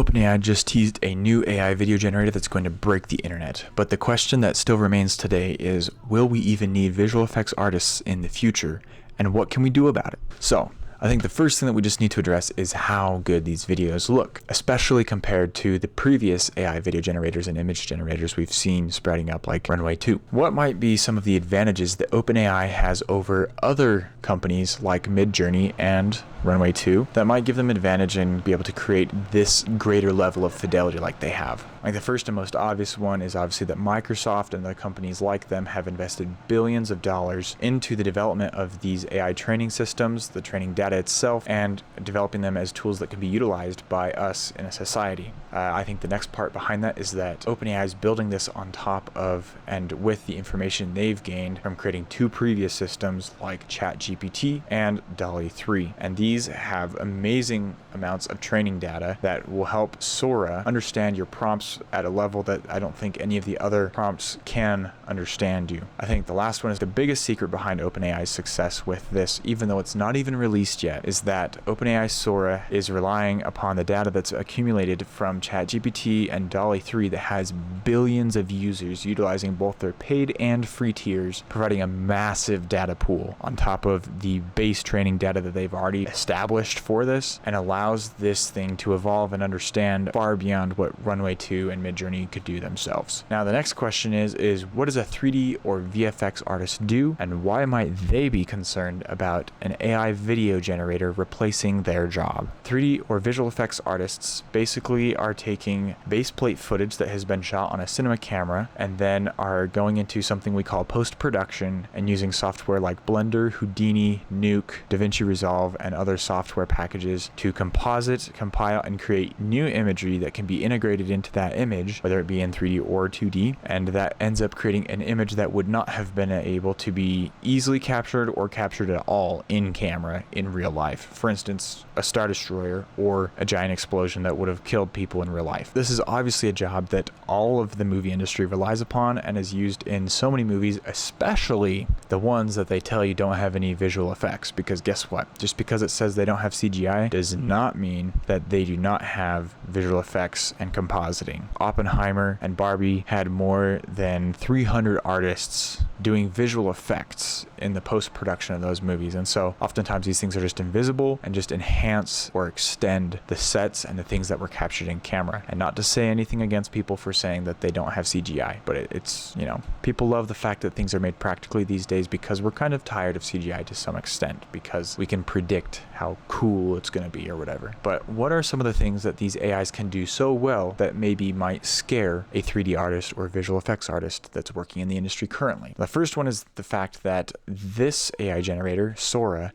OpenAI just teased a new AI video generator that's going to break the internet. But the question that still remains today is, will we even need visual effects artists in the future? And what can we do about it? So, I think the first thing that we just need to address is how good these videos look, especially compared to the previous AI video generators and image generators we've seen sprouting up like Runway 2. What might be some of the advantages that OpenAI has over other companies like Midjourney and Runway 2 that might give them advantage and be able to create this greater level of fidelity like they have? Like the first and most obvious one is obviously that Microsoft and the companies like them have invested billions of dollars into the development of these AI training systems, the training data itself, and developing them as tools that can be utilized by us in a society. I think the next part behind that is that OpenAI is building this on top of and with the information they've gained from creating two previous systems like ChatGPT and DALL-E 3. And these have amazing amounts of training data that will help Sora understand your prompts at a level that I don't think any of the other prompts can understand you. I think the last one is the biggest secret behind OpenAI's success with this, even though it's not even released yet, is that OpenAI Sora is relying upon the data that's accumulated from ChatGPT and DALL-E 3 that has billions of users utilizing both their paid and free tiers, providing a massive data pool on top of the base training data that they've already established for this, and allows this thing to evolve and understand far beyond what Runway 2 and Midjourney could do themselves. Now the next question is what does a 3D or VFX artist do, and why might they be concerned about an AI video generator replacing their job? 3D or visual effects artists basically are taking base plate footage that has been shot on a cinema camera and then are going into something we call post-production and using software like Blender, Houdini, Nuke, DaVinci Resolve, and other software packages to composite, compile, and create new imagery that can be integrated into that image, whether it be in 3D or 2D, and that ends up creating an image that would not have been able to be easily captured or captured at all in camera in real life. For instance, a Star Destroyer or a giant explosion that would have killed people in real life. This is obviously a job that all of the movie industry relies upon and is used in so many movies, especially the ones that they tell you don't have any visual effects, because guess what? Just because it says they don't have CGI does not mean that they do not have visual effects and compositing. Oppenheimer and Barbie had more than 300 artists doing visual effects in the post-production of those movies, and so oftentimes these things are just invisible and just enhance or extend the sets and the things that were captured in camera. And not to say anything against people for saying that they don't have CGI, but it's, you know, people love the fact that things are made practically these days because we're kind of tired of CGI to some extent, because we can predict how cool it's going to be or whatever. But what are some of the things that these AIs can do so well that maybe might scare a 3D artist or visual effects artist that's working in the industry currently? The first one is the fact that this AI generator, Sora,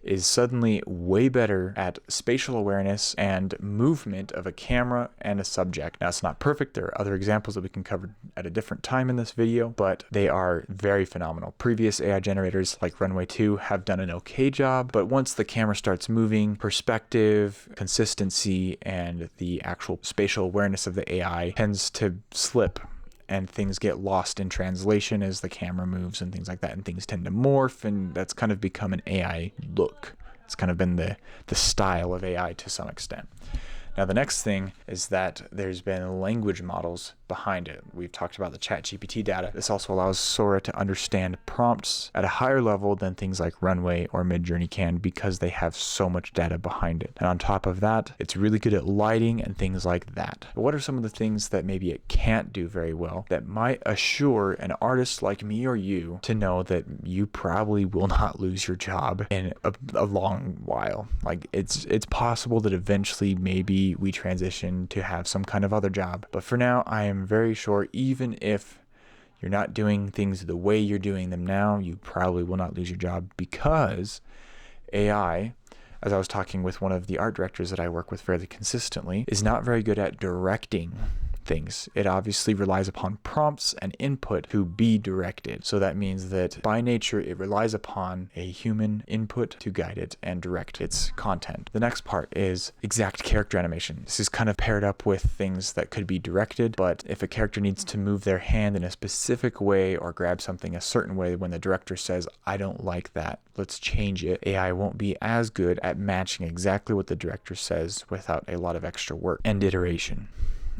is suddenly way better at spatial awareness and movement of a camera and a subject. Now, it's not perfect. There are other examples that we can cover at a different time in this video, but they are very phenomenal. Previous AI generators like Runway 2 have done an okay job, but once the camera starts moving, perspective, consistency, and the actual spatial awareness of the AI tends to slip, and things get lost in translation as the camera moves and things like that, and things tend to morph, and that's kind of become an AI look. It's kind of been the style of AI to some extent. Now, the next thing is that there's been language models behind it. We've talked about the ChatGPT data. This also allows Sora to understand prompts at a higher level than things like Runway or Midjourney can, because they have so much data behind it. And on top of that, it's really good at lighting and things like that. But what are some of the things that maybe it can't do very well that might assure an artist like me or you to know that you probably will not lose your job in a long while? Like, it's possible that eventually maybe we transition to have some kind of other job. But for now, I am very sure even if you're not doing things the way you're doing them now, you probably will not lose your job, because AI, as I was talking with one of the art directors that I work with fairly consistently, is not very good at directing things. It obviously relies upon prompts and input to be directed. So that means that by nature, it relies upon a human input to guide it and direct its content. The next part is exact character animation. This is kind of paired up with things that could be directed, but if a character needs to move their hand in a specific way or grab something a certain way, when the director says, I don't like that, let's change it, AI won't be as good at matching exactly what the director says without a lot of extra work and iteration.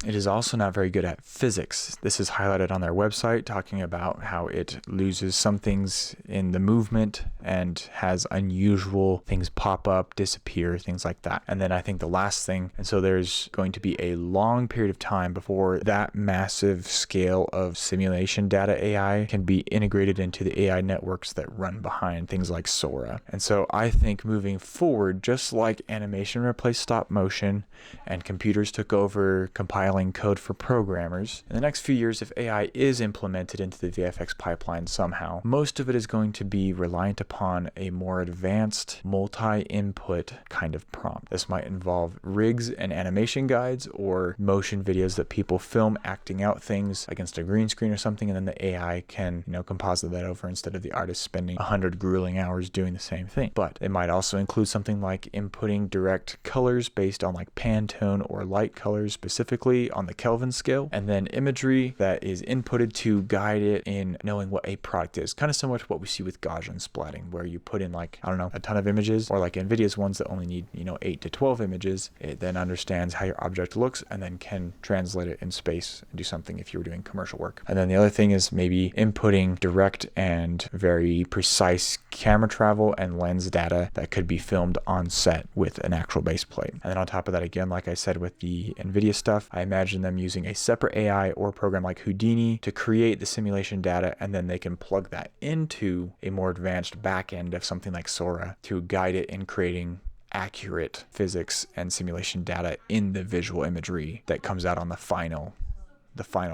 It is also not very good at physics. This is highlighted on their website, talking about how it loses some things in the movement and has unusual things pop up, disappear, things like that. And then I think the last thing, and so there's going to be a long period of time before that massive scale of simulation data AI can be integrated into the AI networks that run behind things like Sora. And so I think moving forward, just like animation replaced stop motion and computers took over compiling code for programmers, in the next few years, if AI is implemented into the VFX pipeline somehow, most of it is going to be reliant upon a more advanced multi-input kind of prompt. This might involve rigs and animation guides or motion videos that people film acting out things against a green screen or something, and then the AI can, composite that over instead of the artist spending 100 grueling hours doing the same thing. But it might also include something like inputting direct colors based on like Pantone or light colors specifically on the Kelvin scale, and then imagery that is inputted to guide it in knowing what a product is. Kind of similar to what we see with Gaussian splatting, where you put in like, a ton of images, or like NVIDIA's ones that only need, 8 to 12 images. It then understands how your object looks and then can translate it in space and do something if you were doing commercial work. And then the other thing is maybe inputting direct and very precise camera travel and lens data that could be filmed on set with an actual base plate. And then on top of that, again, like I said with the NVIDIA stuff, I imagine them using a separate AI or program like Houdini to create the simulation data, and then they can plug that into a more advanced back end of something like Sora to guide it in creating accurate physics and simulation data in the visual imagery that comes out on the final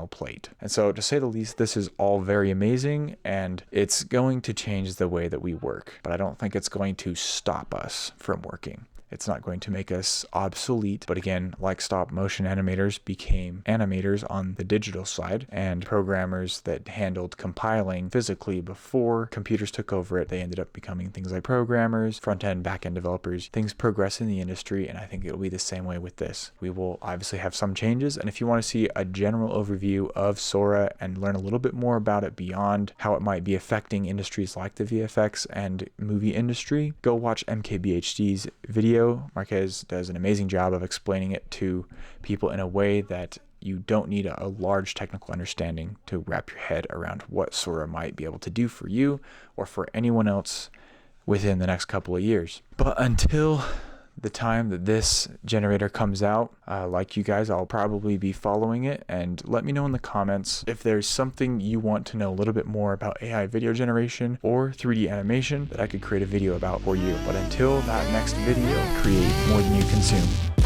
plate. And so, to say the least, this is all very amazing, and it's going to change the way that we work, but I don't think it's going to stop us from working. It's not going to make us obsolete, but again, like stop motion animators became animators on the digital side, and programmers that handled compiling physically before computers took over it, they ended up becoming things like programmers, front-end, back-end developers. Things progress in the industry, and I think it'll be the same way with this. We will obviously have some changes, and if you want to see a general overview of Sora and learn a little bit more about it beyond how it might be affecting industries like the VFX and movie industry, go watch MKBHD's video. Marquez does an amazing job of explaining it to people in a way that you don't need a large technical understanding to wrap your head around what Sora might be able to do for you or for anyone else within the next couple of years. But until the time that this generator comes out, like you guys, I'll probably be following it, and let me know in the comments if there's something you want to know a little bit more about AI video generation or 3D animation that I could create a video about for you. But until that next video, create more than you consume.